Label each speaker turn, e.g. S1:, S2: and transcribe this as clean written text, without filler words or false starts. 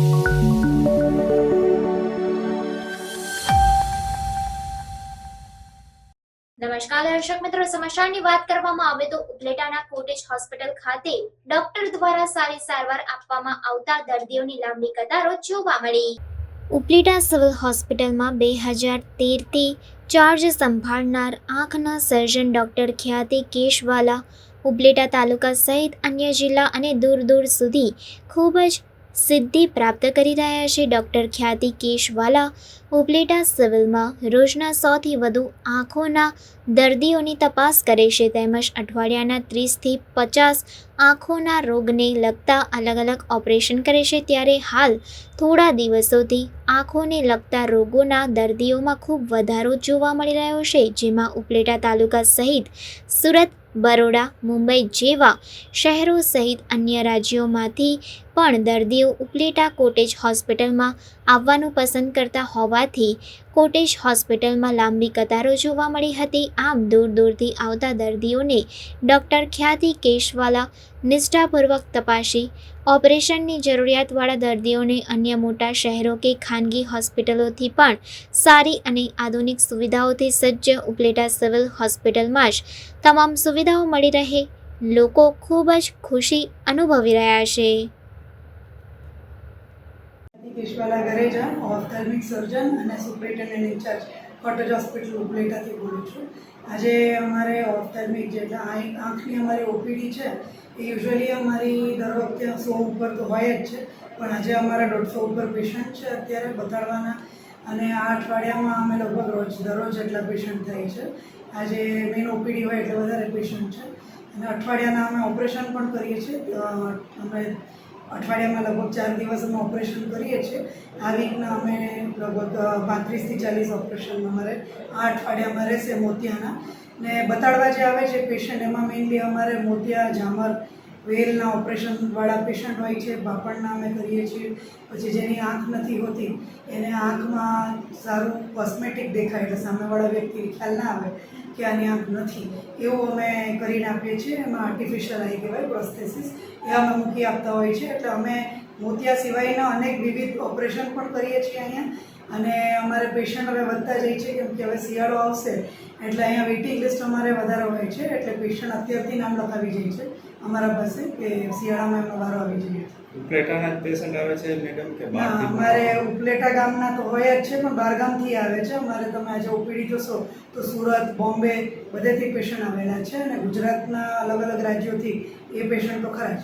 S1: નમસ્કાર દર્શક મિત્રો, સમાચારની વાત કરવામાં આવે તો ઉપલેટાના કોટેજ હોસ્પિટલ ખાતે ડોક્ટર દ્વારા સારી સારવાર આપવામાં આવતા દર્દીઓની લાંબી કતારો જોવા મળી. ઉપલેટા સિવિલ હોસ્પિટલમાં 2013થી ચાર્જ સંભાળનાર આંખના સર્જન ડોક્ટર ખ્યાતિ કેશવાલા ઉપલેટા તાલુકા સહિત અન્ય જિલ્લા અને દૂર દૂર સુધી ખૂબ જ સિદ્ધિ પ્રાપ્ત કરી રહ્યા છે. ડોક્ટર ખ્યાતિ કેશવાલા ઉપલેટા સિવિલમાં રોજના 100થી વધુ આંખોના દર્દીઓની તપાસ કરે છે તેમજ અઠવાડિયાના 30થી 50 આંખોના રોગને લગતા અલગ અલગ ઓપરેશન કરે છે. ત્યારે હાલ થોડા દિવસોથી આંખોને લગતા રોગોના દર્દીઓમાં ખૂબ વધારો જોવા મળી રહ્યો છે, જેમાં ઉપલેટા તાલુકા સહિત સુરત, બરોડા, મુંબઈ જેવા શહેરો સહિત અન્ય રાજ્યોમાંથી પણ દર્દીઓ ઉપલેટા કોટેજ હોસ્પિટલમાં આવવાનું પસંદ કરતા હોવાથી કોટેજ હોસ્પિટલમાં લાંબી કતારો જોવા મળી હતી. આમ દૂર દૂરથી આવતા દર્દીઓને ડોક્ટર ખ્યાતિ કેશવાલા નિષ્ઠાપૂર્વક તપાસી ઓપરેશનની જરૂરિયાતવાળા દર્દીઓને અન્ય મોટા શહેરો કે ખાનગી હોસ્પિટલોથી પણ સારી અને આધુનિક સુવિધાઓથી સજ્જ ઉપલેટા સિવિલ હોસ્પિટલમાં જ તમામ સુવિધાઓ મળી રહે લોકો ખૂબ જ ખુશી અનુભવી રહ્યા છે.
S2: કેશવાલા ગરેજા, ઓફથેલ્મિક સર્જન અને સુપરિન્ટેન્ડન્ટ ઇન્ચાર્જ કોટેજ હોસ્પિટલ ઉપલેટાથી બોલું છું. આજે અમારે ઓફથેલ્મિક જે આંખની અમારી ઓપીડી છે એ યુઝ્યુઅલી અમારી દર વખતે 100 ઉપર તો હોય જ છે, પણ આજે અમારા 150 ઉપર પેશન્ટ છે અત્યારે બતાડવાના, અને આ અઠવાડિયામાં અમે લગભગ દરરોજ એટલા પેશન્ટ થાય છે. આજે મેઇન ઓપીડી હોય એટલે વધારે પેશન્ટ છે, અને અઠવાડિયાના અમે ઓપરેશન પણ કરીએ છીએ. અમે અઠવાડિયામાં લગભગ 4 દિવસ અમે ઓપરેશન કરીએ છીએ. આ વીકના અમે લગભગ 35થી 40 ઓપરેશન અમારે આ અઠવાડિયામાં રહેશે મોતિયાના. ને બતાડવા જે આવે છે પેશન્ટ, એમાં મેઇનલી અમારે મોતિયા, ઝામર, વેલના ઓપરેશનવાળા પેશન્ટ હોય છે. બાપણના અમે કરીએ છીએ. પછી જેની આંખ નથી હોતી એને આંખમાં સારું કોસ્મેટિક દેખાય એટલે સામેવાળા વ્યક્તિને ખ્યાલ ના આવે કે આની આંખ નથી, એવું અમે કરીને આપીએ છીએ. એમાં આર્ટિફિશિયલ આઈ કહેવાય, પ્રોસ્થેસિસ, એ અમે મૂકી આપતા હોઈએ છીએ. એટલે અમે મોતિયા સિવાયના અનેક વિવિધ ઓપરેશન પણ કરીએ છીએ અહીંયા. અને અમારે પેશન્ટ હવે વધતા જાય છે કેમ કે હવે શિયાળો આવશે એટલે અહીંયા વેઇટિંગ લિસ્ટ અમારે વધારે હોય છે. એટલે પેશન્ટ અત્યારથી નામ લખાવી જાય છે અમારા પાસે કે શિયાળામાં એમનો વારો આવી જાય.
S3: ઉપલેટાના જ પેશન્ટ આવે છે મેડમ કે
S2: બહારથી? અમારે ઉપલેટા ગામના તો હોય જ છે, પણ બહારગામથી આવે છે. અમારે તમે આજે ઓપીડી જોશો તો સુરત, બોમ્બે બધેથી પેશન્ટ આવેલા છે, અને ગુજરાતના અલગ અલગ રાજ્યોથી એ પેશન્ટ તો ખરા જ.